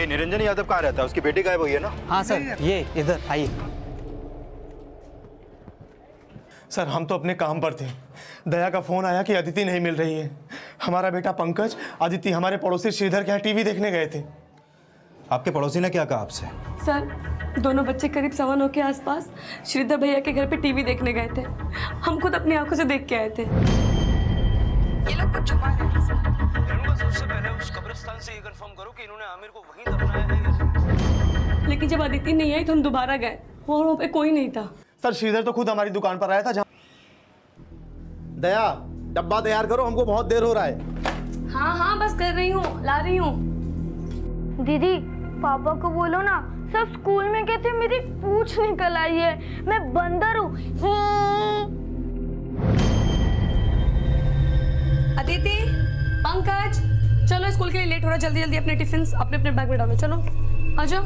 ये निरंजन यादव कहाँ रहता है? उसकी बेटी गायब हुई है ना? हाँ सर, ये इधर आइए। सर हम तो अपने काम पर थे, दया का फोन आया कि अदिति नहीं मिल रही है। हमारा बेटा पंकज, अदिति हमारे पड़ोसी श्रीधर के यहाँ टीवी देखने गए थे। आपके पड़ोसी ने क्या कहा आपसे? सर दोनों बच्चे करीब 9:15 के आसपास श्रीधर भैया के घर पे टीवी देखने गए थे। हम खुद अपनी आंखों से देख के आए थे। ये लोग कुछ छुपा रहे हैं सर। सबसे पहले उस कब्रिस्तान से ये कंफर्म करो कि इन्होंने आमिर को वहीं दफनाया है। लेकिन जब अदिति नहीं आई तो हम दोबारा गए और वहाँ पे कोई नहीं था। सर श्रीधर तो खुद हमारी दुकान पर आया था। जहाँ दया, डब्बा तैयार करो, हमको बहुत देर हो रहा है। हाँ हाँ बस कर रही हूँ, ला रही हूँ। दीदी पापा को बोलो ना, सब स्कूल में कहते मेरी पूंछ निकल आई है, मैं बंदर हूँ। अदिति, पंकज, चलो स्कूल के लिए लेट हो रहा है, जल्दी जल्दी अपने टिफिन अपने अपने बैग में डालो। चलो आ जाओ।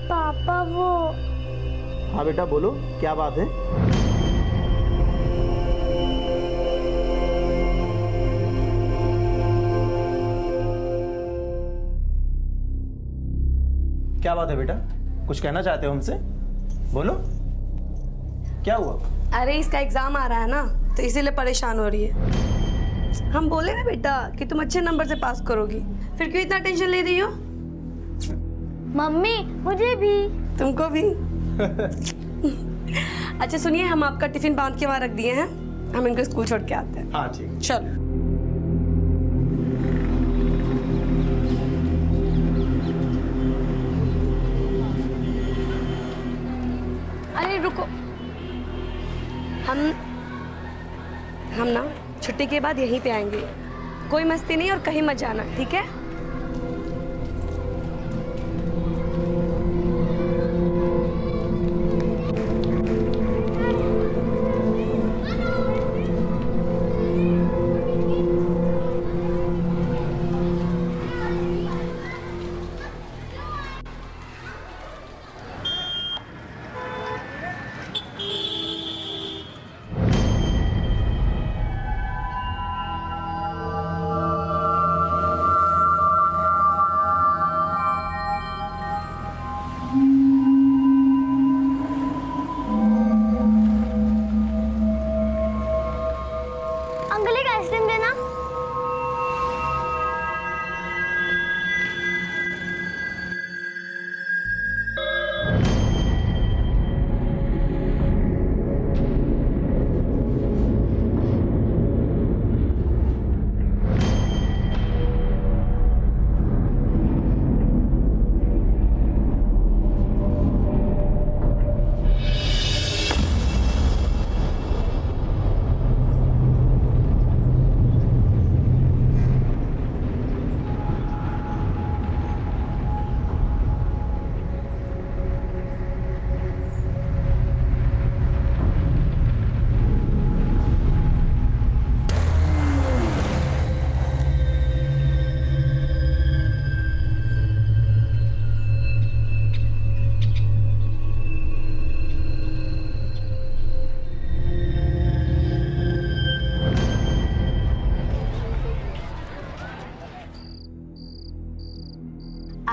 पापा वो। हाँ बेटा बोलो, क्या बात है? क्या बात है बेटा, कुछ कहना चाहते हो हमसे? बोलो, क्या हुआ? अरे इसका एग्जाम आ रहा है ना, तो इसीलिए परेशान हो रही है। हम बोले ना बेटा कि तुम अच्छे नंबर से पास करोगी, फिर क्यों इतना टेंशन ले रही हो? मम्मी मुझे भी। तुमको भी। अच्छा सुनिए, हम आपका टिफिन बांध के वहाँ रख दिए हैं, हम इनको स्कूल छोड़ के आते हैं। हाँ ठीक। चलो। अरे रुको, हम ना छुट्टी के बाद यहीं पे आएंगे। कोई मस्ती नहीं और कहीं मत जाना, ठीक है? अंकल एक आइसक्रीम देना।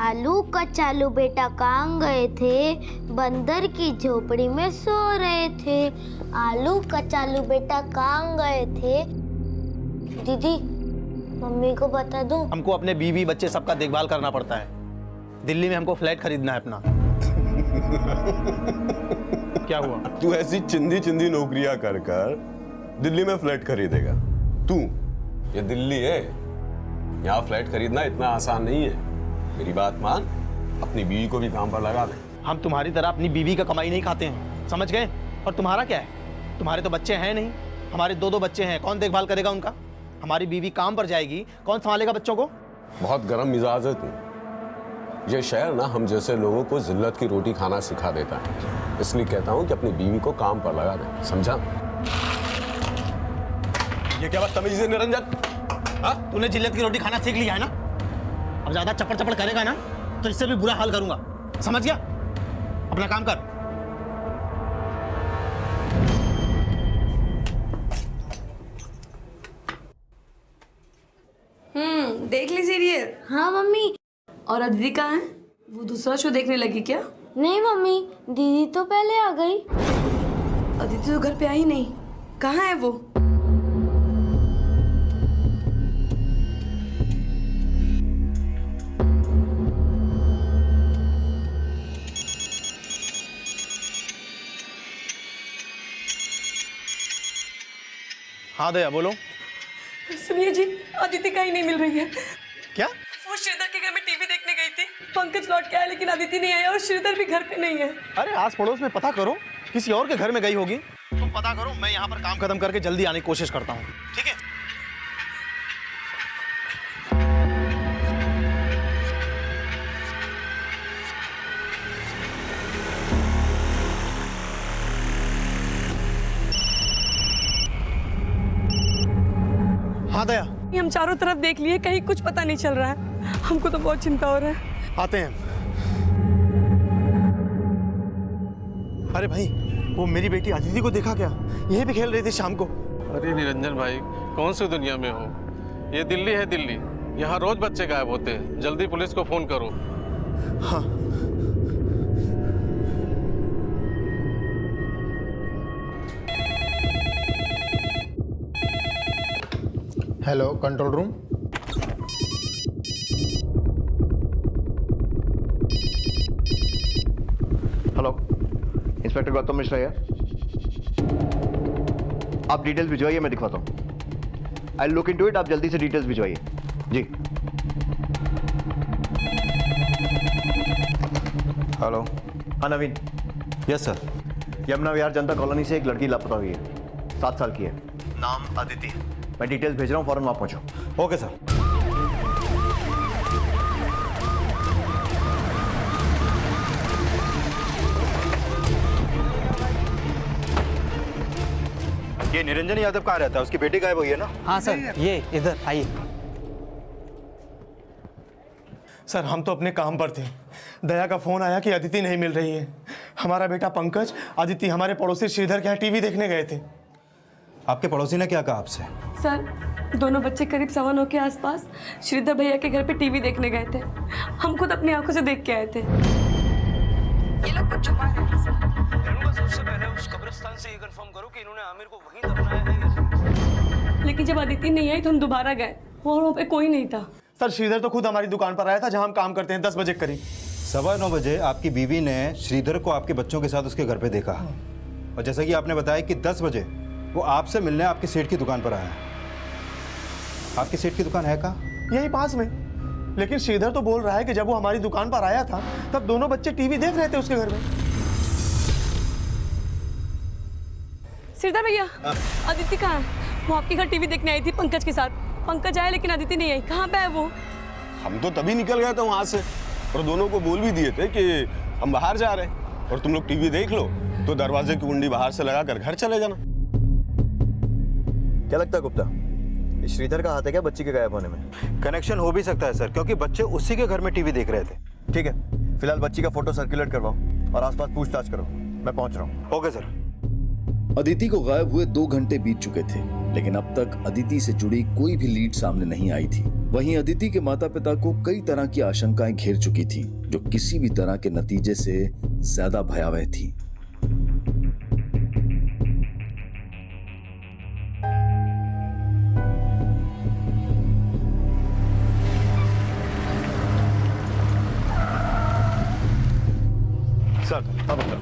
आलू कचालू बेटा कहाँ गए थे? बंदर की झोपड़ी में सो रहे थे। आलू कचालू बेटा कहाँ गए थे? दीदी मम्मी को बता दूं? हमको अपने बीवी बच्चे सबका देखभाल करना पड़ता है। दिल्ली में हमको फ्लैट खरीदना है अपना। क्या हुआ? तू ऐसी चिंदी चिंदी नौकरियां कर कर दिल्ली में फ्लैट खरीदेगा? तू, ये दिल्ली है, यहाँ फ्लैट खरीदना इतना आसान नहीं है। मेरी बात मान, अपनी बीवी को भी काम पर लगा दे। हम तुम्हारी तरह अपनी बीवी का कमाई नहीं खाते हैं, समझ गए? और तुम्हारा क्या है? तुम्हारे तो बच्चे हैं नहीं, हमारे दो बच्चे हैं, कौन देखभाल करेगा उनका? हमारी बीवी काम पर जाएगी, कौन संभालेगा बच्चों को? बहुत गर्म मिजाज है तू। ये शहर ना हम जैसे लोगों को जिल्लत की रोटी खाना सिखा देता है, इसलिए कहता हूँ कि अपनी बीवी को काम पर लगा दे, समझा? ये क्या बात तमीज़ है निरंजन? हाँ, तूने जिल्लत की रोटी खाना सीख लिया है ना? अब ज्यादा चपड़ चपड़ करेगा ना तो इससे भी बुरा हाल करूंगा, समझ गया? अपना काम कर। देख ली सीरियल। हाँ मम्मी। और अदिति कहाँ है? वो दूसरा शो देखने लगी क्या? नहीं मम्मी, दीदी तो पहले आ गई। अदिति तो घर पे आई नहीं, कहाँ है वो? हाँ दया बोलो। सुनिए जी, अदिति कहीं नहीं मिल रही है। क्या? वो श्रीधर के घर में टीवी देखने गई थी। पंकज लौट के आया लेकिन अदिति नहीं आई और श्रीधर भी घर पे नहीं है। अरे आस पड़ोस में पता करो, किसी और के घर में गई होगी। तुम पता करो, मैं यहाँ पर काम खत्म करके जल्दी आने की कोशिश करता हूँ, ठीक है? हाँ दया, हम चारों तरफ देख लिए, कहीं कुछ पता नहीं चल रहा है। हमको तो बहुत चिंता हो रहा है। आते हैं। अरे भाई, वो मेरी बेटी अदिति को देखा क्या? यहीं पे खेल रही थी शाम को। अरे निरंजन भाई, कौन सी दुनिया में हो? ये दिल्ली है दिल्ली, यहाँ रोज बच्चे गायब होते हैं। जल्दी पुलिस को फोन करो। हाँ। Hello control room. Hello, inspector Gautam Mishra है। आप डिटेल्स भिजवाइए, मैं दिखवाता हूँ। I look into it. आप जल्दी से डिटेल्स भिजवाइए जी। हेलो। हाँ Naveen. Yes sir. Yamuna Vihar Janata colony से एक लड़की लापता हुई है, 7 साल की है, नाम अदिति। मैं डिटेल्स भेज रहा हूँ, फौरन वहाँ पहुँचो। Okay sir. ये निरंजन यादव कहाँ रहता है? उसकी बेटी गायब हुई है ना? हाँ सर, ये इधर आइए। सर हम तो अपने काम पर थे, दया का फोन आया कि अदिति नहीं मिल रही है। हमारा बेटा पंकज, अदिति हमारे पड़ोसी श्रीधर के यहाँ टीवी देखने गए थे। आपके पड़ोसी ने क्या कहा आपसे? सर, दोनों बच्चे करीब 9:15 के आसपास श्रीधर भैया के घर पे टीवी देखने गए थे। हम खुद अपनी आंखों से देख के आए थे। ये लोग कुछ छुपा रहे हैं सर। रेणुका, सबसे पहले उस कब्रिस्तान से ये कंफर्म करो कि इन्होंने आमिर को वहीं दफनाया है या नहीं। लेकिन जब अदिति नहीं आई तो हम दोबारा गए और वहाँ पे कोई नहीं था। सर श्रीधर तो खुद हमारी दुकान पर आया था जहां हम काम करते हैं, 10 बजे करीब। 9:15 बजे आपकी बीवी ने श्रीधर को आपके बच्चों के साथ उसके घर पे देखा। और जैसा कि आपने बताया कि 10 बजे वो आपसे मिलने आपके सेठ की दुकान पर आया। आपकी सेठ की दुकान है कहाँ? यही पास में। लेकिन श्रीधर तो बोल रहा है कि जब वो हमारी दुकान पर आया था तब दोनों बच्चे टीवी देख रहे थे उसके घर में। श्रीधर भैया, अदिति कहाँ है? वो आपके घर टीवी देखने आई थी पंकज के साथ। पंकज आया लेकिन अदिति नहीं आई। कहाँ पे है वो? हम तो तभी निकल गए थे वहां से, और दोनों को बोल भी दिए थे कि हम बाहर जा रहे हैं और तुम लोग टीवी देख लो, तो दरवाजे की कुंडी बाहर से लगाकर घर चले जाना। क्या लगता है गुप्ता, श्रीधर का हाथ है क्या बच्ची के गायब होने में? कनेक्शन हो भी सकता है सर, क्योंकि बच्चे उसी के घर में टीवी देख रहे थे। ठीक है, फिलहाल बच्ची का फोटो सर्कुलेट करवाओ और आसपास पूछताछ करो। मैं पहुंच रहा हूँ। Okay sir. अदिति को गायब हुए 2 घंटे बीत चुके थे, लेकिन अब तक अदिति से जुड़ी कोई भी लीड सामने नहीं आई थी। वहीं अदिति के माता पिता को कई तरह की आशंकाएं घेर चुकी थी, जो किसी भी तरह के नतीजे से ज्यादा भयावह थी। सर,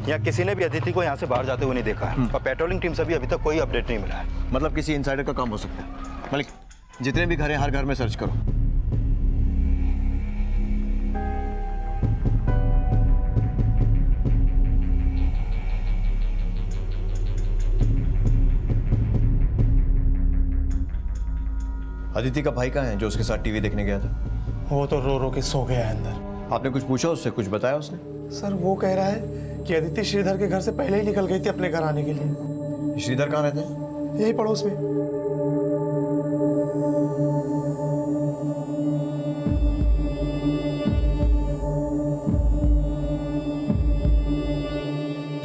यहाँ किसी ने भी अदिति को यहाँ से बाहर जाते हुए नहीं देखा है और पेट्रोलिंग टीम से भी अभी तक कोई अपडेट नहीं मिला है। मतलब किसी इनसाइडर का काम हो सकता है। मलिक, जितने भी घर हैं हर घर में सर्च करो। अदिति का भाई कहाँ है जो उसके साथ टीवी देखने गया था? वो तो रो रो के सो गया है अंदर। आपने कुछ पूछा उससे, कुछ बताया उसने? सर वो कह रहा है कि अदिति श्रीधर के घर से पहले ही निकल गई थी अपने घर आने के लिए। श्रीधर कहाँ रहते हैं? यही पड़ोस में।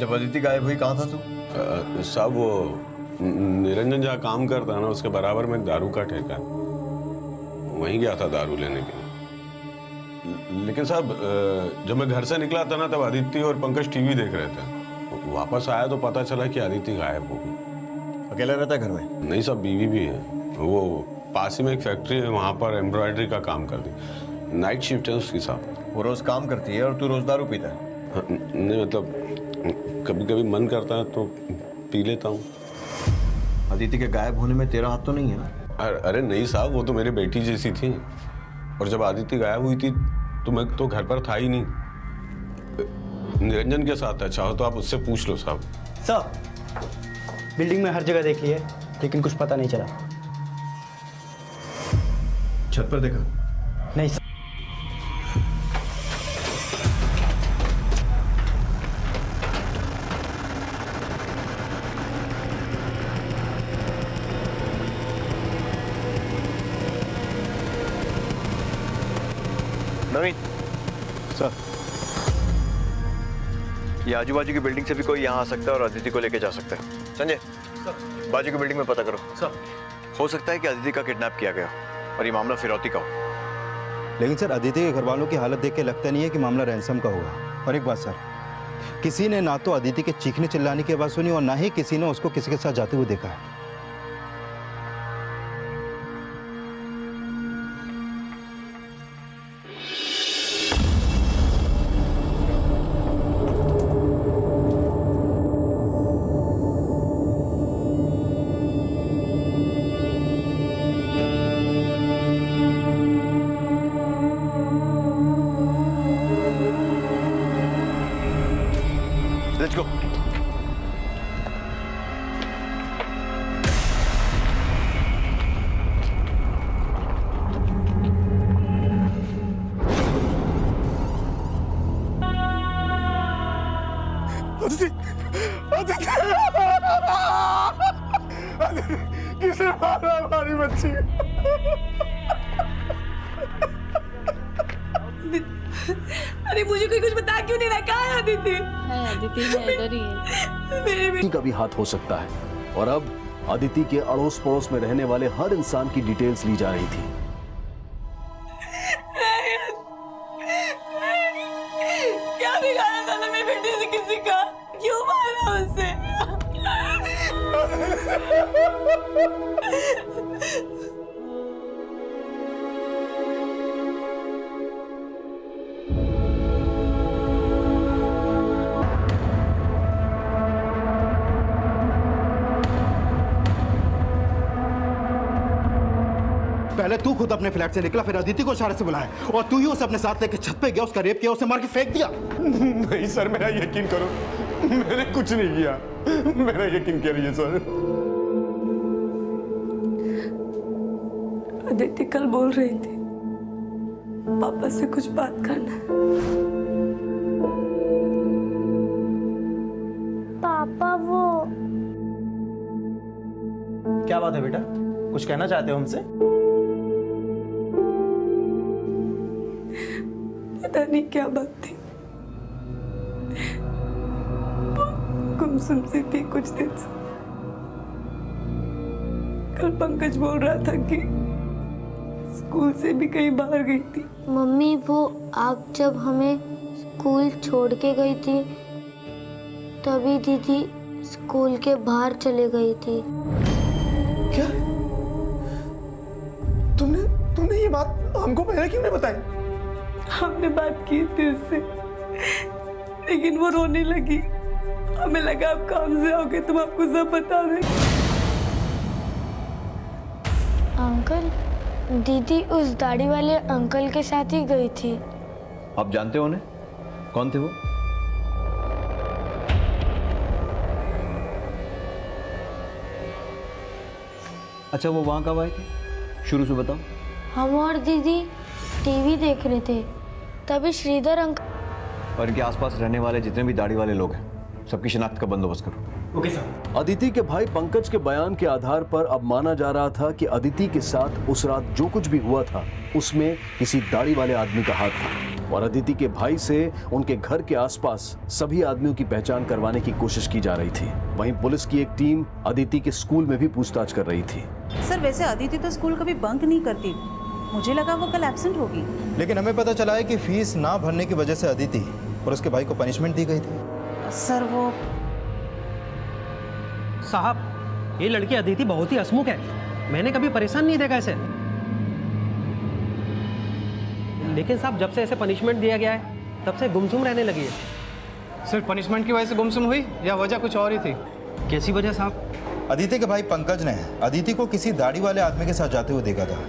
जब अदिति गायब हुई कहाँ था तू? साहब वो निरंजन जहाँ काम करता है ना उसके बराबर में एक दारू का ठेका है, वहीं गया था दारू लेने के लिए। लेकिन साहब जब मैं घर से निकला था ना तब अदिति और पंकज टीवी देख रहे थे। वापस आया तो पता चला कि अदिति गायब हो गई। अकेला रहता है घर में? नहीं साहब, बीवी भी है। वो पास ही में एक फैक्ट्री है, वहाँ पर एम्ब्रॉयडरी का काम करती, नाइट शिफ्ट है उसकी साहब। वो रोज काम करती है और तू रोज दारू पीता है? नहीं मतलब कभी कभी मन करता है तो पी लेता हूँ। अदिति के गायब होने में तेरा हाथ तो नहीं है ना? अरे नहीं साहब, वो तो मेरी बेटी जैसी थी, और जब अदिति गायब हुई थी तो मैं तो घर पर था ही नहीं, निरंजन के साथ था। चाहो तो आप उससे पूछ लो साहब। सर, बिल्डिंग में हर जगह देख लिए लेकिन कुछ पता नहीं चला। छत पर देखा? नहीं सर। नवीन सर, ये आजू बाजू की बिल्डिंग से भी कोई यहाँ आ सकता है और अदिति को लेके जा सकता है। संजय, बाजू की बिल्डिंग में पता करो। सर, हो सकता है कि अदिति का किडनैप किया गया और ये मामला फिरौती का हो। लेकिन सर अदिति के घर वालों की हालत देख के लगता नहीं है कि मामला रैंसम का होगा। और एक बात सर, किसी ने ना तो अदिति के चीखने चिल्लाने की आवाज़ सुनी और ना ही किसी ने उसको किसी के साथ जाते हुए देखा है। Let's go. किसे मारा हमारी बच्ची? अरे मुझे कोई कुछ बता क्यों नहीं रहा? कहाँ है अदिति? अदिति इधर ही है। मेरे किसी का भी हाथ हो सकता है और अब अदिति के अड़ोस पड़ोस में रहने वाले हर इंसान की डिटेल्स ली जा रही थी। क्या बिगाड़ा था ना मेरी बेटी से किसी का? क्यों मारा उसे? पहले तू खुद अपने फ्लैट से निकला, फिर अदिति को इशारे से बुलाया और तू ही उसे अपने साथ लेके छत पे गया, उसका रेप किया, उसे मार के फेंक दिया। नहीं सर, मेरा यकीन करो, मैंने कुछ नहीं किया। मेरा यकीन करिए सर। अदिति कल बोल रही थी पापा से कुछ बात करना है। पापा वो क्या बात है बेटा, कुछ कहना चाहते हो हमसे? पता नहीं क्या बात थी, गुमसुम सी थी कुछ दिन से। कल पंकज बोल रहा था कि स्कूल से भी कहीं बाहर गई थी। मम्मी, वो आप जब हमें स्कूल छोड़ के गई थी तभी दीदी स्कूल के बाहर चले गई थी। क्या? तुमने ये बात हमको पहले क्यों नहीं बताई? हमने बात की थी उससे, लेकिन वो रोने लगी। हमें लगा आप काम से आओगे तुम आपको सब बता देंगे। अंकल, दीदी उस दाढ़ी वाले अंकल के साथ ही गई थी। आप जानते हो उन्हें? कौन थे वो? अच्छा, वो वहाँ कब आए थे? शुरू से बताओ। हम और दीदी टीवी देख रहे थे, तभी श्रीधर अंकल और इनके आसपास रहने वाले जितने भी दाढ़ी वाले लोग हैं सबकी शिनाख्त का बंदोबस्त करो। Okay sir. अदिति के भाई पंकज के बयान के आधार पर अब माना जा रहा था कि अदिति के साथ उस रात जो कुछ भी हुआ था उसमें किसी दाढ़ी वाले आदमी का हाथ था और अदिति के भाई से उनके घर के आसपास सभी आदमियों की पहचान करवाने की कोशिश की जा रही थी। वहीं पुलिस की एक टीम अदिति के स्कूल में भी पूछताछ कर रही थी। सर वैसे अदिति तो स्कूल कभी बंक नहीं करती, मुझे लगा वो कल एब्सेंट होगी। लेकिन हमें पता चला है कि फीस ना भरने की वजह से अदिति और उसके भाई को पनिशमेंट दी गई थी। सर वो साहब, ये लड़की अदिति बहुत ही हंसमुख है, मैंने कभी परेशान नहीं देखा इसे। लेकिन साहब जब से ऐसे पनिशमेंट दिया गया है तब से गुमसुम रहने लगी है। सिर्फ पनिशमेंट की वजह से गुमसुम हुई या वजह कुछ और ही थी? कैसी वजह साहब? अदिति के भाई पंकज ने अदिति को किसी दाढ़ी वाले आदमी के साथ जाते हुए देखा था।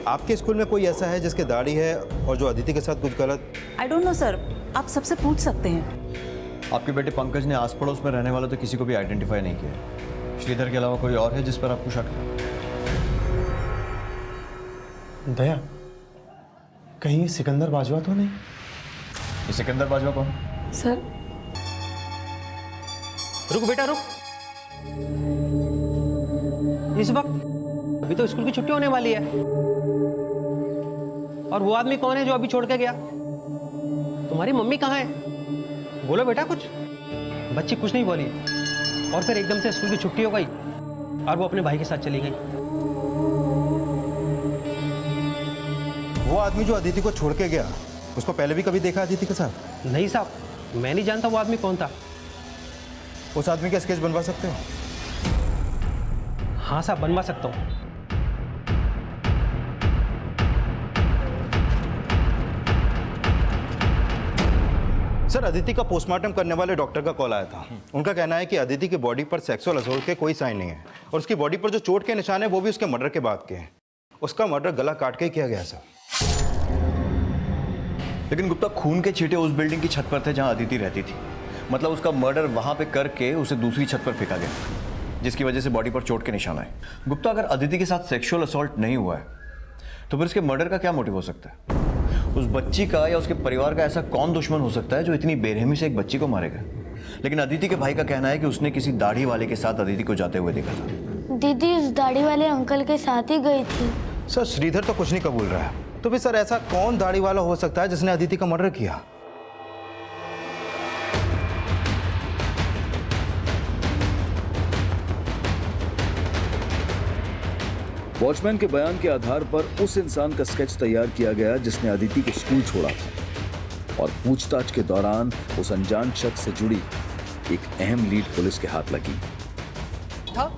आपके स्कूल में कोई ऐसा है जिसके दाढ़ी है और जो अदिति के साथ कुछ गलत? आई डोंट नो सर, आप सबसे पूछ सकते हैं। आपके बेटे पंकज ने आस पड़ोस में रहने वाले तो किसी को भी आइडेंटिफाई नहीं किया। श्रीधर के अलावा कोई और है जिस पर आपको शक है? दया, कहीं ये सिकंदर बाजवा तो नहीं? ये सिकंदर बाजवा कौन? सर रुक बेटा रुक। इस वक्त अभी तो स्कूल की छुट्टी होने वाली है। और वो आदमी कौन है जो अभी छोड़ के गया? तुम्हारी मम्मी कहाँ है? बोलो बेटा कुछ। बच्ची कुछ नहीं बोली और फिर एकदम से स्कूल की छुट्टी हो गई और वो अपने भाई के साथ चली गई। वो आदमी जो अदिति को छोड़ के गया, उसको पहले भी कभी देखा अदिति के साथ? नहीं साहब, मैं नहीं जानता वो आदमी कौन था। उस आदमी का स्केच बनवा सकते हो? हाँ साहब, बनवा सकता हूँ। सर, अदिति का पोस्टमार्टम करने वाले डॉक्टर का कॉल आया था। उनका कहना है कि अदिति की बॉडी पर सेक्सुअल असॉल्ट के कोई साइन नहीं है और उसकी बॉडी पर जो चोट के निशान है वो भी उसके मर्डर के बाद के हैं। उसका मर्डर गला काट के किया गया सर। लेकिन गुप्ता, खून के छींटे उस बिल्डिंग की छत पर थे जहां अदिति रहती थी। मतलब उसका मर्डर वहां पे करके उसे दूसरी छत पर फेंका गया, जिसकी वजह से बॉडी पर चोट के निशान आए। गुप्ता, अगर अदिति के साथ सेक्सुअल असॉल्ट नहीं हुआ है तो फिर इसके मर्डर का क्या मोटिव हो सकता है? उस बच्ची का या उसके परिवार का ऐसा कौन दुश्मन हो सकता है जो इतनी बेरहमी से एक बच्ची को मारेगा? लेकिन अदिति के भाई का कहना है कि उसने किसी दाढ़ी वाले के साथ अदिति को जाते हुए देखा था। दीदी उस दाढ़ी वाले अंकल के साथ ही गई थी। सर, श्रीधर तो कुछ नहीं कबूल रहा है, तो फिर सर ऐसा कौन दाढ़ी वाला हो सकता है जिसने अदिति का मर्डर किया? वॉचमैन के बयान के आधार पर उस इंसान का स्केच तैयार किया गया जिसने अदिति को स्कूल छोड़ा था और पूछताछ के दौरान उस अनजान शख्स से जुड़ी एक अहम लीड पुलिस के हाथ लगी। था?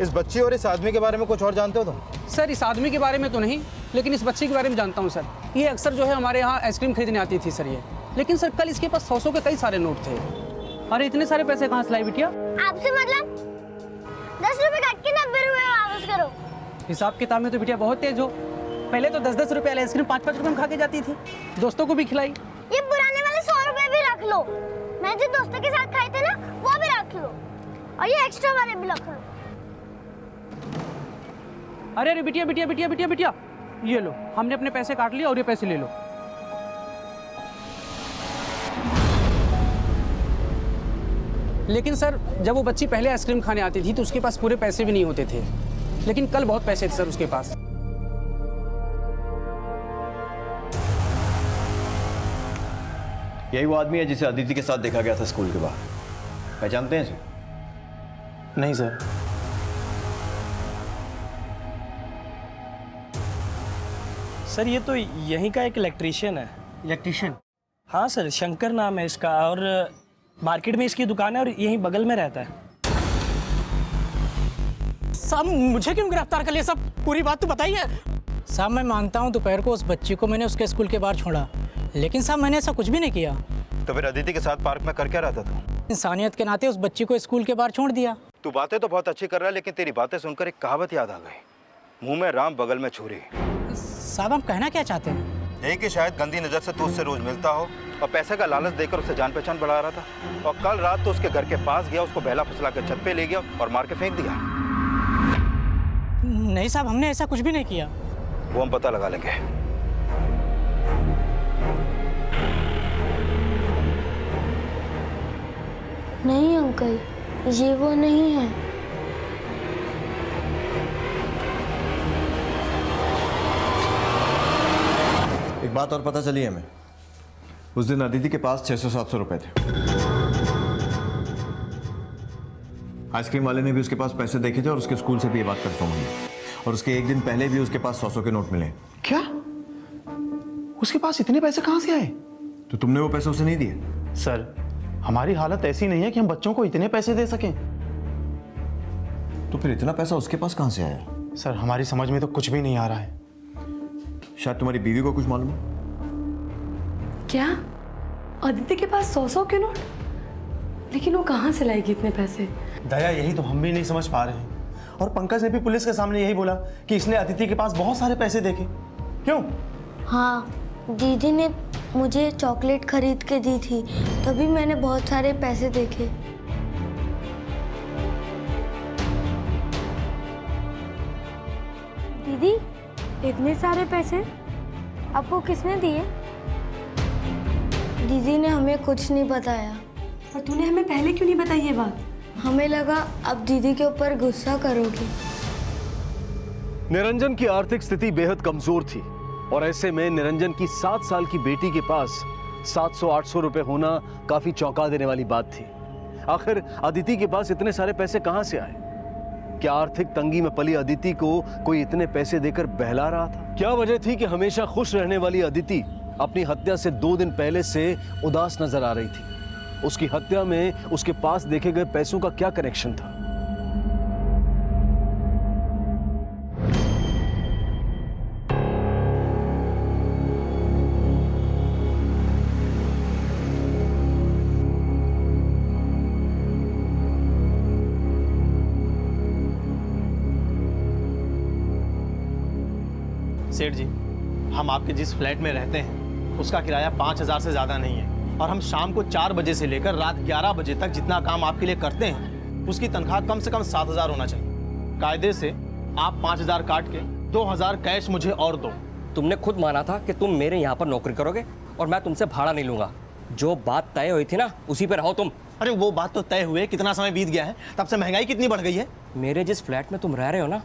इस बच्ची और इस आदमी के बारे में कुछ और जानते हो तुम? सर इस आदमी के बारे में तो नहीं, लेकिन इस बच्ची के बारे में जानता हूँ सर। ये अक्सर जो है हमारे यहाँ आइसक्रीम खरीदने आती थी सर ये। लेकिन सर कल इसके पास 100 के कई सारे नोट थे। अरे इतने सारे पैसे कहाँ से लाई बिटिया? आपसे मतलब 10 रुपए काट के 90 रुपए वापस करो। हिसाब किताब में तो बिटिया बहुत तेज हो। पहले तो 10-10 रुपए वाली आइसक्रीम 5-5 रुपए में खा के जाती थी, दोस्तों को भी खिलाई। ये पुराने वाले 100 रुपए भी रख लो। मैं जो दोस्तों के साथ खाए थे ना वो भी रख लो और ये एक्स्ट्रा वाले भी रख लो। अरे अरे बिटिया बिटिया बिटिया बिटिया बिटिया, ये लो, हमने अपने पैसे काट लिए और ये पैसे ले लो। लेकिन सर जब वो बच्ची पहले आइसक्रीम खाने आती थी तो उसके पास पूरे पैसे भी नहीं होते थे, लेकिन कल बहुत पैसे थे सर उसके पास। यही वो आदमी है जिसे अदिति के साथ देखा गया था स्कूल के बाहर। पहचानते हैं इसे? नहीं सर। सर ये तो यहीं का एक इलेक्ट्रीशियन है। इलेक्ट्रीशियन? हाँ सर, शंकर नाम है इसका और मार्केट में इसकी दुकान है और यहीं बगल में रहता है। साहब मुझे क्यों गिरफ्तार कर लिया? सब पूरी बात तो बताइए। साहब मैं मानता हूँ दोपहर को उस बच्ची को मैंने उसके स्कूल के बाहर छोड़ा, लेकिन साहब मैंने ऐसा कुछ भी नहीं किया। तो फिर अदिति के साथ पार्क में कर क्या रहा था तू? इंसानियत के नाते उस बच्ची को स्कूल के बाहर छोड़ दिया। तू बातें तो बहुत अच्छी कर रहा है, लेकिन तेरी बातें सुनकर एक कहावत याद आ गई, मुंह में राम बगल में छुरी। साहब आप कहना क्या चाहते हैं? यही कि शायद गंदी नजर से तू उससे रोज मिलता हो और पैसे का लालच देकर उससे जान पहचान बढ़ा रहा था, और कल रात तो उसके घर के पास गया, उसको बहला फुसला कर छत पे ले गया और मार के फेंक दिया। नहीं साहब, हमने ऐसा कुछ भी नहीं किया। वो हम पता लगा लेंगे। नहीं अंकल, ये वो नहीं है। एक बात बात और पता चली हमें। उस दिन अदिति के पास 600-700 रुपए थे। आइसक्रीम वाले ने भी उसके पास पैसे देखे थे और उसके स्कूल से भी ये बात कंफर्म हुई। और उसके एक दिन पहले भी उसके पास 100 के नोट मिले। क्या? उसके पास इतने पैसे कहां से आए? तो तुमने वो पैसे उसे नहीं दिए? सर, हमारी हालत ऐसी नहीं है कि हम बच्चों को इतने पैसे दे सकें। तो फिर इतना पैसा उसके पास कहां से आया? सर, हमारी समझ में तो कुछ भी नहीं आ रहा है। शायद तुम्हारी बीवी को कुछ मालूम है। क्या अदिति के पास 100 के नोट? लेकिन वो कहाँ से लाएगी इतने पैसे? दया, यही तो हम भी नहीं समझ पा रहे हैं। और पंकज ने भी पुलिस के सामने यही बोला कि इसने अदिति के पास बहुत सारे पैसे देखे। क्यों? हाँ, दीदी ने मुझे चॉकलेट खरीद के दी थी, तभी मैंने बहुत सारे पैसे देखे। दीदी, इतने सारे पैसे आपको किसने दिए? दीदी ने हमें कुछ नहीं बताया। और तूने हमें पहले क्यों नहीं बताई ये बात? हमें लगा अब दीदी के ऊपर गुस्सा करोगी। निरंजन की आर्थिक स्थिति बेहद कमजोर थी और ऐसे में निरंजन की 7 साल की बेटी के पास 700-800 रुपए होना काफी चौंका देने वाली बात थी। आखिर अदिति के पास इतने सारे पैसे कहां से आए? क्या आर्थिक तंगी में पली अदिति को कोई इतने पैसे देकर बहला रहा था? क्या वजह थी कि हमेशा खुश रहने वाली अदिति अपनी हत्या से 2 दिन पहले से उदास नजर आ रही थी? उसकी हत्या में उसके पास देखे गए पैसों का क्या कनेक्शन था? सेठ जी, हम आपके जिस फ्लैट में रहते हैं उसका किराया 5,000 से ज़्यादा नहीं है और हम शाम को 4 बजे से लेकर रात 11 बजे तक जितना काम आपके लिए करते हैं उसकी तनख्वाह कम से कम 7,000 होना चाहिए। कायदे से आप 5,000 काट के 2,000 कैश मुझे और दो। तुमने खुद माना था कि तुम मेरे यहाँ पर नौकरी करोगे और मैं तुमसे भाड़ा नहीं लूंगा। जो बात तय हुई थी ना, उसी पे रहो तुम। अरे वो बात तो तय हुए, कितना समय बीत गया है, तब से महंगाई कितनी बढ़ गई है। मेरे जिस फ्लैट में तुम रह रहे हो ना,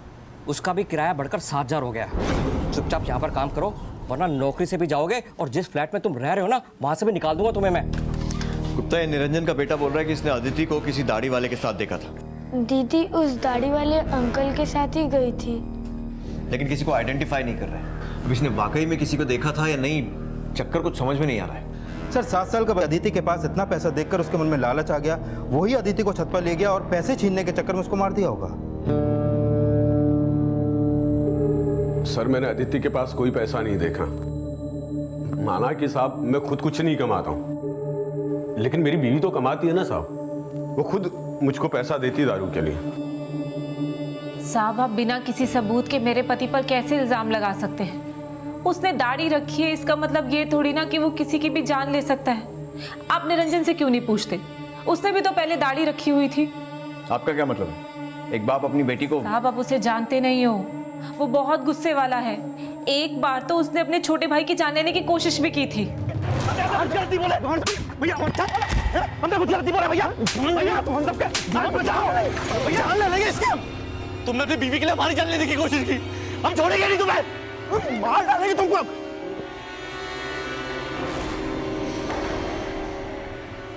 उसका भी किराया बढ़कर 7,000 हो गया है। चुपचाप यहाँ पर काम करो वरना नौकरी से भी जाओगे और जिस फ्लैट में तुम रह रहे हो ना, वहां से भी निकाल दूंगा तुम्हें मैं। गुप्ता, ये निरंजन का बेटा बोल रहा है कि इसने अदिति को किसी दाढ़ी वाले के साथ देखा था। दीदी उस दाढ़ी वाले अंकल के साथ ही गई थी। लेकिन किसी को आइडेंटिफाई नहीं कर रहा है। अब इसने वाकई में किसी को देखा था या नहीं, चक्कर कुछ समझ में नहीं आ रहा है। सर, 7 साल का अदिति के पास इतना पैसा देखकर उसके मन में लालच आ गया, वही अदिति को छत पर ले गया और पैसे छीनने के चक्कर में उसको मार दिया होगा। सर, मैंने अदिति के पास कोई पैसा नहीं देखा। माना कि साहब मैं खुद कुछ नहीं कमाता हूं, लेकिन मेरी बीवी तो कमाती है ना साहब। वो खुद मुझको पैसा देती दारू के लिए। साहब, आप बिना किसी सबूत के मेरे पति पर कैसे इल्जाम लगा सकते हैं? उसने दाढ़ी रखी है, इसका मतलब ये थोड़ी ना कि वो किसी की भी जान ले सकता है। आप निरंजन से क्यों नहीं पूछते? उसने भी तो पहले दाढ़ी रखी हुई थी। आपका क्या मतलब है? एक बाप अपनी बेटी को। साहब, आप उसे जानते नहीं हो, वो बहुत गुस्से वाला है। एक बार तो उसने अपने छोटे भाई की जान लेने की कोशिश भी की थी। तुमने अपनी बीवी के लिए हमारी जान लेने की कोशिश की, हम छोड़ेंगे नहीं तुम्हें, मार डालेंगे तुमको।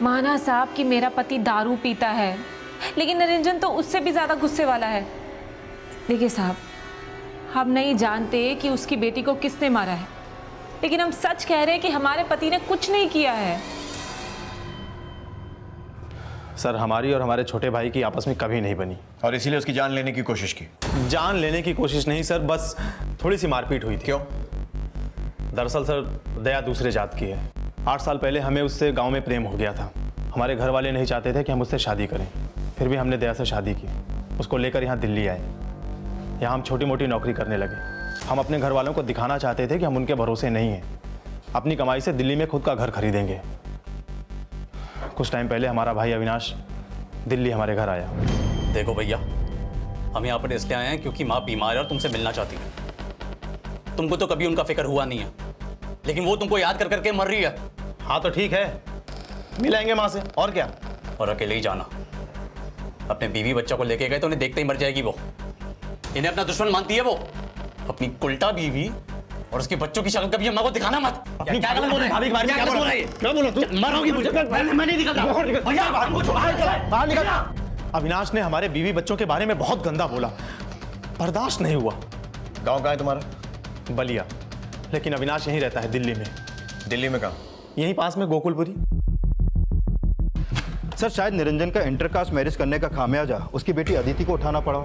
माना साहब कि मेरा पति दारू पीता है, लेकिन निरंजन तो उससे भी ज्यादा गुस्से वाला है। देखिए साहब, हम नहीं जानते कि उसकी बेटी को किसने मारा है, लेकिन हम सच कह रहे हैं कि हमारे पति ने कुछ नहीं किया है। सर, हमारी और हमारे छोटे भाई की आपस में कभी नहीं बनी और इसीलिए उसकी जान लेने की कोशिश की। जान लेने की कोशिश नहीं सर, बस थोड़ी सी मारपीट हुई थी। क्यों? दरअसल सर, दया दूसरे जात की है। 8 साल पहले हमें उससे गांव में प्रेम हो गया था। हमारे घर वाले नहीं चाहते थे कि हम उससे शादी करें, फिर भी हमने दया से शादी की। उसको लेकर यहाँ दिल्ली आए। यहाँ हम छोटी मोटी नौकरी करने लगे। हम अपने घर वालों को दिखाना चाहते थे कि हम उनके भरोसे नहीं हैं। अपनी कमाई से दिल्ली में खुद का घर खरीदेंगे। कुछ टाइम पहले हमारा भाई अविनाश दिल्ली हमारे घर आया। देखो भैया, हम यहाँ पर इसलिए आए हैं क्योंकि माँ बीमार है और तुमसे मिलना चाहती है। तुमको तो कभी उनका फिक्र हुआ नहीं है, लेकिन वो तुमको याद कर करके मर रही है। हाँ तो ठीक है, मिलाएंगे माँ से, और क्या। और अकेले ही जाना। अपने बीवी बच्चा को लेके गए तो उन्हें देखते ही मर जाएगी वो। इन्हें अपना दुश्मन मानती है वो। अपनी उल्टा बीवी और उसके बच्चों की शक्ल कभी अम्मा को दिखाना मत। अपनी क्या गलत बोल रहे हैं? भाभी के बारे में क्या गलत बोल बोल रहे रहे हैं? हैं? क्या बोल रहे हो? मारोगी मुझे? मैं नहीं निकलता। भैया हमको छोड़, बाहर निकल। अविनाश ने हमारे बीवी बच्चों के बारे में बहुत गंदा बोला, बर्दाश्त नहीं हुआ। गांव कहाँ है तुम्हारा? बलिया, लेकिन अविनाश यहीं रहता है दिल्ली में। दिल्ली में कहाँ? यहीं पास में गोकुलपुरी। सर शायद निरंजन का इंटरकास्ट मैरिज करने का खामियाजा उसकी बेटी अदिति को उठाना पड़ा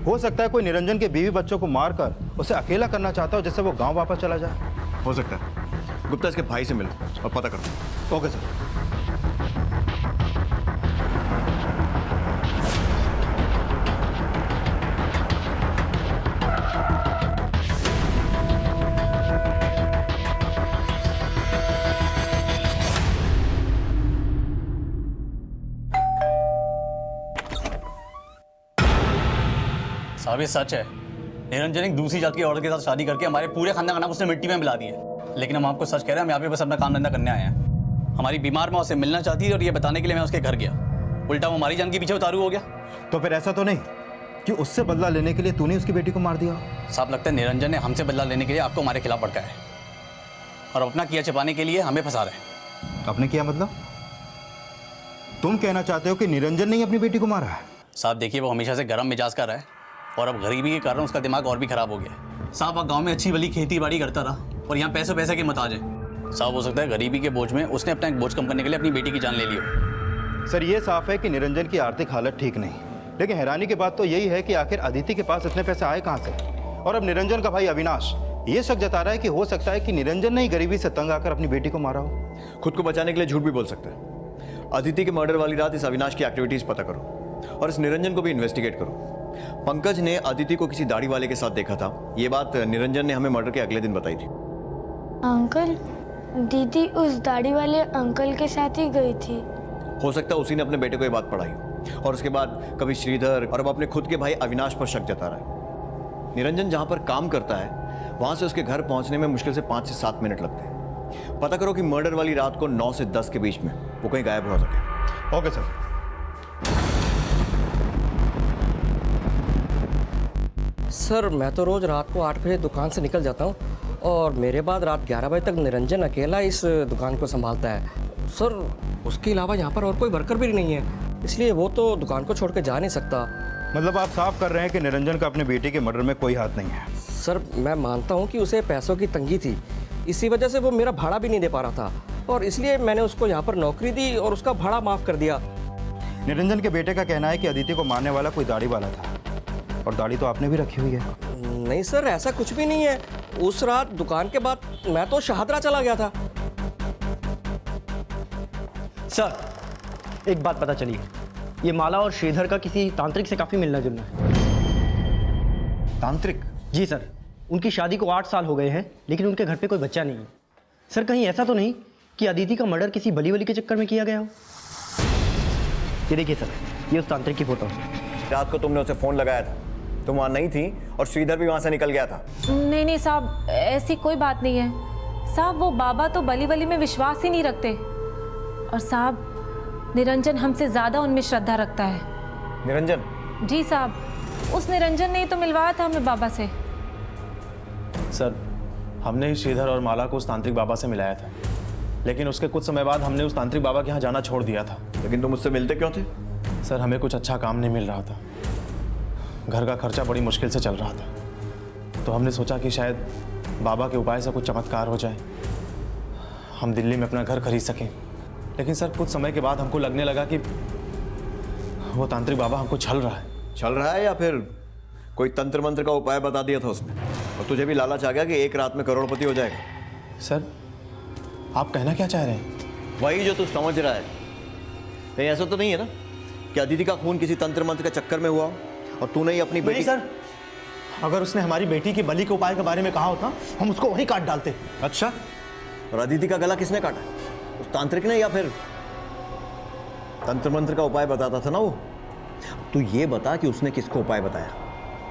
हो सकता है कोई निरंजन के बीवी बच्चों को मारकर उसे अकेला करना चाहता हो, जिससे वो गांव वापस चला जाए। हो सकता है। गुप्ता इसके भाई से मिलो और पता करो। Okay sir. साहब ये सच है, निरंजन एक दूसरी जात की औरत के साथ शादी करके हमारे पूरे खानदान का नाम उसने मिट्टी में मिला दिया है। लेकिन हम आपको सच कह रहे हैं, हम यहाँ पे बस अपना काम धंधा करने आए हैं। हमारी बीमार माँ उससे मिलना चाहती है और ये बताने के लिए मैं उसके घर गया, उल्टा वो हमारी जान के पीछे उतारू हो गया। तो फिर ऐसा तो नहीं कि उससे बदला लेने के लिए तूने उसकी बेटी को मार दिया? साहब लगता है निरंजन ने हमसे बदला लेने के लिए आपको हमारे खिलाफ भड़काया है और अपना किया छिपाने के लिए हमें फंसा रहे हैं। आपने किया मतलब? तुम कहना चाहते हो कि निरंजन ने ही अपनी बेटी को मारा है? साहब देखिए, वो हमेशा से गर्म मिजाज का रहा है और अब गरीबी के कारण उसका दिमाग और भी खराब हो गया। साहब वहाँ गांव में अच्छी भली खेती बाड़ी करता रहा और यहाँ पैसे के मत आ जाए। साहब हो सकता है गरीबी के बोझ में उसने अपना एक बोझ कम करने के लिए अपनी बेटी की जान ले ली हो। सर ये साफ है कि निरंजन की आर्थिक हालत ठीक नहीं, लेकिन हैरानी की बात तो यही है कि आखिर अदिति के पास इतने पैसे आए कहाँ से? और अब निरंजन का भाई अविनाश ये शक जता रहा है कि हो सकता है कि निरंजन ने ही गरीबी से तंग आकर अपनी बेटी को मारा हो। खुद को बचाने के लिए झूठ भी बोल सकते हैं। अदिति के मर्डर वाली रात इस अविनाश की एक्टिविटीज पता करो और इस निरंजन को भी इन्वेस्टिगेट करो। पंकज ने अदिति को किसी दाढ़ी वाले के साथ देखा था, ये बात निरंजन ने हमें मर्डर के अगले दिन बताई थी। अंकल, दीदी उस दाढ़ी वाले अंकल के साथ ही गई थी। हो सकता है उसी ने अपने बेटे को ये बात पढ़ाई हो और उसके बाद कभी श्रीधर और अब अपने खुद के भाई अविनाश पर शक जता रहा है। निरंजन जहां पर काम करता है वहां से उसके घर पहुंचने में मुश्किल से 5 से 7 मिनट लगते हैं। पता करो कि मर्डर वाली रात को 9 से 10 के बीच में वो कहीं गायब हो सके। Okay sir. सर मैं तो रोज़ रात को 8 बजे दुकान से निकल जाता हूँ और मेरे बाद रात 11 बजे तक निरंजन अकेला इस दुकान को संभालता है। सर उसके अलावा यहाँ पर और कोई वर्कर भी नहीं है, इसलिए वो तो दुकान को छोड़ के जा नहीं सकता। मतलब आप साफ कर रहे हैं कि निरंजन का अपने बेटे के मर्डर में कोई हाथ नहीं है? सर मैं मानता हूँ कि उसे पैसों की तंगी थी, इसी वजह से वो मेरा भाड़ा भी नहीं दे पा रहा था और इसलिए मैंने उसको यहाँ पर नौकरी दी और उसका भाड़ा माफ़ कर दिया। निरंजन के बेटे का कहना है कि अदिति को मारने वाला कोई दाढ़ी वाला था और दाढ़ी तो आपने भी रखी हुई है। नहीं सर ऐसा कुछ भी नहीं है, उस रात दुकान के बाद मैं तो शाहदरा चला गया था। सर एक बात पता चली, ये माला और श्रीधर का किसी तांत्रिक से काफ़ी मिलना जुलना है। तांत्रिक? जी सर, उनकी शादी को 8 साल हो गए हैं लेकिन उनके घर पे कोई बच्चा नहीं है। सर कहीं ऐसा तो नहीं कि अदिति का मर्डर किसी बली वली के चक्कर में किया गया हो? ये देखिए सर, ये उस तांत्रिक की फोटो है। रात को तुमने उसे फोन लगाया था, तुम वहां नहीं थी और श्रीधर भी वहां से निकल गया था। नहीं साहब, ऐसी कोई बात नहीं है साहब। वो बाबा तो बली वली में विश्वास ही नहीं रखते और साहब निरंजन हमसे ज़्यादा उनमें श्रद्धा रखता है। निरंजन? जी साहब, उस निरंजन ने ही तो मिलवाया था हमें बाबा से। सर हमने श्रीधर और माला को उस तांत्रिक बाबा से मिलाया था, लेकिन उसके कुछ समय बाद हमने उस तांत्रिक बाबा के यहाँ जाना छोड़ दिया था। लेकिन तुम मुझसे मिलते क्यों थे? सर हमें कुछ अच्छा काम नहीं मिल रहा था, घर का खर्चा बड़ी मुश्किल से चल रहा था, तो हमने सोचा कि शायद बाबा के उपाय से कुछ चमत्कार हो जाए, हम दिल्ली में अपना घर खरीद सकें। लेकिन सर कुछ समय के बाद हमको लगने लगा कि वो तांत्रिक बाबा हमको छल रहा है। छल रहा है या फिर कोई तंत्र मंत्र का उपाय बता दिया था उसने और तुझे भी लालच आ गया कि एक रात में करोड़पति हो जाएगा? सर आप कहना क्या चाह रहे हैं? वही जो तू समझ रहा है। कहीं ऐसा तो नहीं है ना कि अदिति का खून किसी तंत्र मंत्र के चक्कर में हुआ और तूने ही अपनी बेटी? सर, अगर उसने हमारी बेटी की बलि के उपाय के बारे में कहा होता हम उसको वहीं काट डालते। अच्छा, और अदिति का गला किसने काटा? उस तांत्रिक ने या फिर तंत्र मंत्र का उपाय बताता था ना वो? तू ये बता कि उसने किसको उपाय बताया,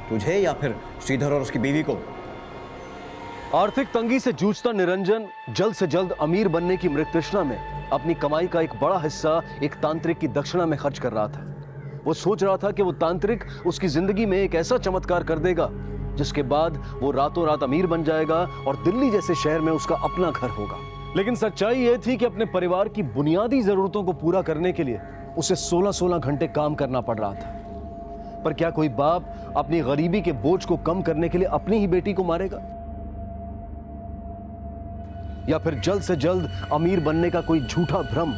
तुझे या फिर श्रीधर और उसकी बीवी को? आर्थिक तंगी से जूझता निरंजन जल्द से जल्द अमीर बनने की मृत तृष्णा में अपनी कमाई का एक बड़ा हिस्सा एक तांत्रिक की दक्षिणा में खर्च कर रहा था। वो सोच रहा था कि वो तांत्रिक उसकी जिंदगी में एक ऐसा चमत्कार कर देगा जिसके बाद वो रातों रात अमीर बन जाएगा और दिल्ली जैसे शहर में उसका अपना घर होगा। लेकिन सच्चाई ये थी कि अपने परिवार की बुनियादी जरूरतों को पूरा करने के लिए उसे 16-16 घंटे काम करना पड़ रहा था। पर क्या कोई बाप अपनी गरीबी के बोझ को कम करने के लिए अपनी ही बेटी को मारेगा? या फिर जल्द से जल्द अमीर बनने का कोई झूठा भ्रम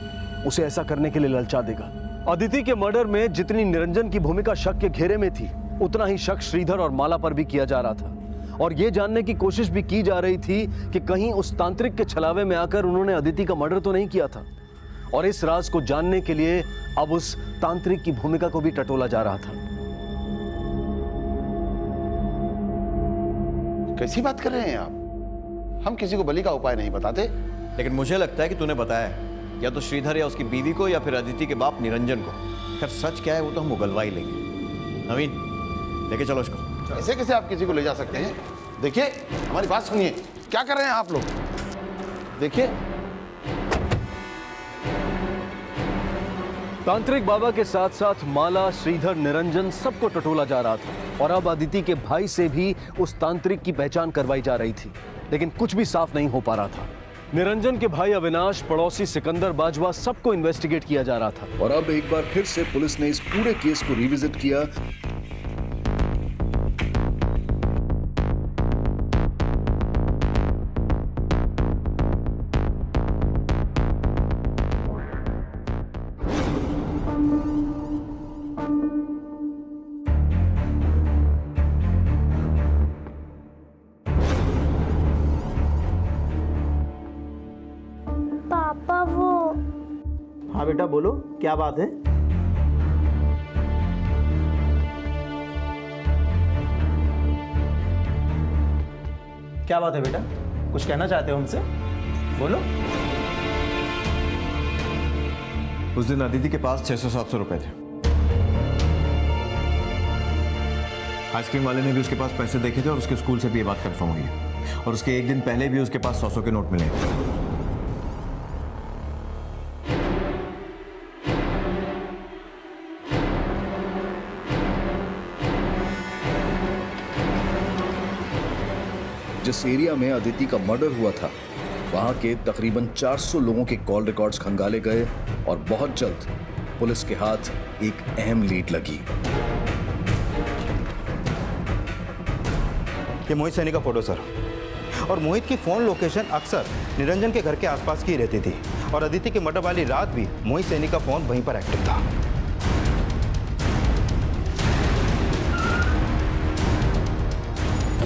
उसे ऐसा करने के लिए ललचा देगा? अदिति के मर्डर में जितनी निरंजन की भूमिका शक के घेरे में थी, उतना ही शक श्रीधर और माला पर भी किया जा रहा था। और यह जानने की कोशिश भी की जा रही थी कि कहीं उस तांत्रिक के छलावे में आकर उन्होंने अदिति का मर्डर तो नहीं किया था। और इस राज को जानने के लिए अब उस तांत्रिक की भूमिका को भी टटोला जा रहा था। कैसी बात कर रहे हैं आप? हम किसी को बलि का उपाय नहीं बताते। लेकिन मुझे लगता है कि तूने बताया है, या तो श्रीधर या उसकी बीवी को, या फिर अदिति के बाप निरंजन को। खैर सच क्या है वो तो हम उगलवा ही लेंगे। नवीन लेके चलो इसको। ऐसे कैसे आप किसी को ले जा सकते हैं? देखिए हमारी बात सुनिए, क्या कर रहे हैं आप लोग? देखिए तांत्रिक बाबा के साथ साथ माला, श्रीधर, निरंजन सबको टटोला जा रहा था। और अब अदिति के भाई से भी उस तांत्रिक की पहचान करवाई जा रही थी, लेकिन कुछ भी साफ नहीं हो पा रहा था। निरंजन के भाई अविनाश, पड़ोसी सिकंदर बाजवा, सबको इन्वेस्टिगेट किया जा रहा था। और अब एक बार फिर से पुलिस ने इस पूरे केस को रिविजिट किया। पापा वो हाँ बेटा बोलो, क्या बात है? क्या बात है बेटा? कुछ कहना चाहते हो हमसे? बोलो। उस दिन अदिति के पास 600-700 रुपए थे। आइसक्रीम वाले ने भी उसके पास पैसे देखे थे और उसके स्कूल से भी ये बात कंफर्म हुई है। और उसके एक दिन पहले भी उसके पास 100 के नोट मिले। जिस एरिया में अदिति का मर्डर हुआ था, वहां के तकरीबन 400 लोगों के कॉल रिकॉर्ड्स खंगाले गए और बहुत जल्द पुलिस के हाथ एक अहम लीड लगी। ये मोहित सैनी का फोटो सर। और मोहित की फोन लोकेशन अक्सर निरंजन के घर के आसपास की रहती थी और अदिति के मर्डर वाली रात भी मोहित सैनी का फोन वहीं पर एक्टिव था।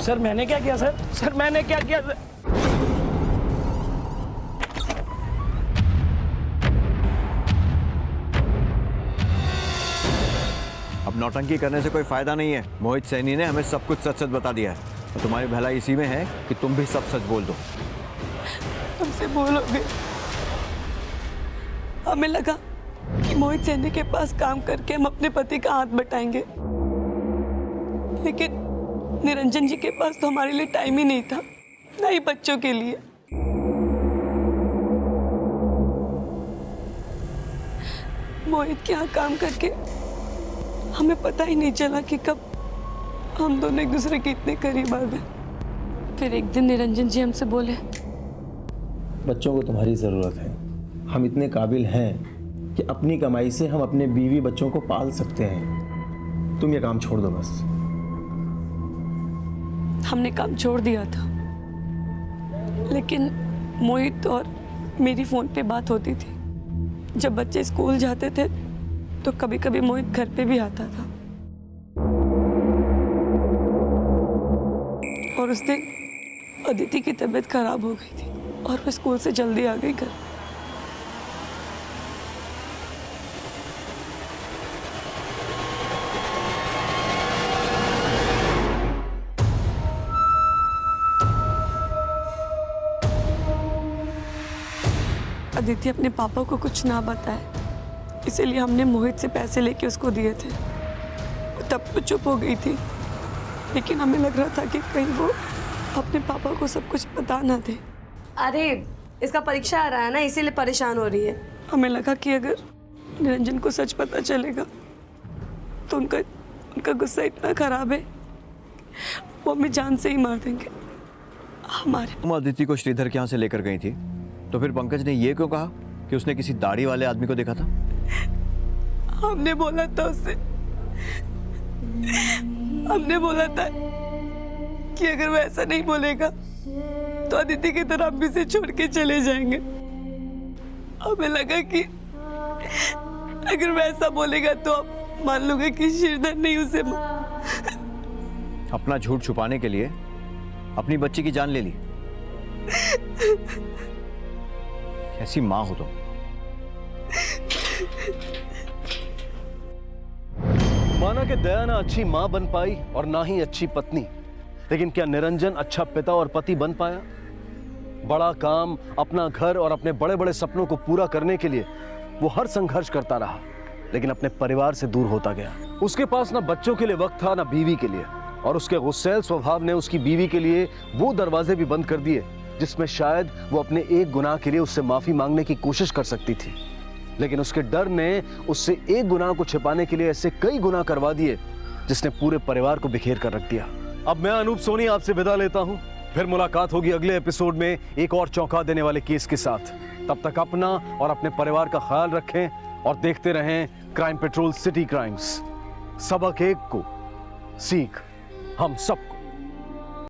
सर मैंने क्या किया सर? सर मैंने क्या किया सर? अब नौटंकी करने से कोई फायदा नहीं है। मोहित सैनी ने हमें सब कुछ सच सच बता दिया है और तुम्हारी भलाई इसी में है कि तुम भी सब सच बोल दो। तुमसे बोलोगे? हमें लगा कि मोहित सैनी के पास काम करके हम अपने पति का हाथ बटाएंगे, लेकिन निरंजन जी के पास तो हमारे लिए टाइम ही नहीं था, ना ही बच्चों के लिए। मोहित के यहाँ काम करके हमें पता ही नहीं चला कि कब हम दोनों एक दूसरे के इतने करीब आ गए। फिर एक दिन निरंजन जी हमसे बोले, बच्चों को तुम्हारी ज़रूरत है। हम इतने काबिल हैं कि अपनी कमाई से हम अपने बीवी बच्चों को पाल सकते हैं। तुम ये काम छोड़ दो बस। हमने काम छोड़ दिया था, लेकिन मोहित और मेरी फ़ोन पे बात होती थी। जब बच्चे स्कूल जाते थे तो कभी कभी मोहित घर पे भी आता था। और उस दिन अदिति की तबीयत खराब हो गई थी और वो स्कूल से जल्दी आ गई घर। अदिति अपने पापा को कुछ ना बताए, इसीलिए हमने मोहित से पैसे लेके उसको दिए थे। वो तब तो चुप हो गई थी, लेकिन हमें लग रहा था कि कहीं वो अपने पापा को सब कुछ बता ना दे। अरे इसका परीक्षा आ रहा है ना, इसीलिए परेशान हो रही है। हमें लगा कि अगर निरंजन को सच पता चलेगा तो उनका गुस्सा इतना खराब है वो हमें जान से ही मार देंगे हमारे। तुम अदिति को श्रीधर के यहाँ से लेकर गई थी, तो फिर पंकज ने ये क्यों कहा कि उसने किसी दाढ़ी वाले आदमी को देखा था? हमने बोला था उससे, हमने बोला था कि अगर वो ऐसा नहीं बोलेगा तो अदिति की तरह हम भी इसे छोड़ के चले जाएंगे। हमें लगा कि अगर वो ऐसा बोलेगा तो आप मान लोगे कि श्रीधर नहीं उसे अपना झूठ छुपाने के लिए अपनी बच्ची की जान ले ली। कैसी मां हो तुम? माना कि दया ना अच्छी मां बन पाई और ना ही अच्छी पत्नी, लेकिन क्या निरंजन अच्छा पिता और पति बन पाया? बड़ा काम, अपना घर और अपने बड़े बड़े सपनों को पूरा करने के लिए वो हर संघर्ष करता रहा, लेकिन अपने परिवार से दूर होता गया। उसके पास ना बच्चों के लिए वक्त था, ना बीवी के लिए, और उसके गुस्सैल स्वभाव ने उसकी बीवी के लिए वो दरवाजे भी बंद कर दिए जिसमें शायद वो अपने एक गुनाह के लिए उससे माफी मांगने की कोशिश कर सकती थी। लेकिन उसके डर ने उससे एक गुनाह को छिपाने के लिए ऐसे कई गुनाह करवा दिए जिसने पूरे परिवार को बिखेर कर रख दिया। अब मैं अनूप सोनी आपसे विदा लेता हूं, फिर मुलाकात होगी अगले एपिसोड में एक और चौंका देने वाले केस के साथ। तब तक अपना और अपने परिवार का ख्याल रखें और देखते रहें क्राइम पेट्रोल सिटी क्राइम्स। सबक एक को, सीख हम सबको।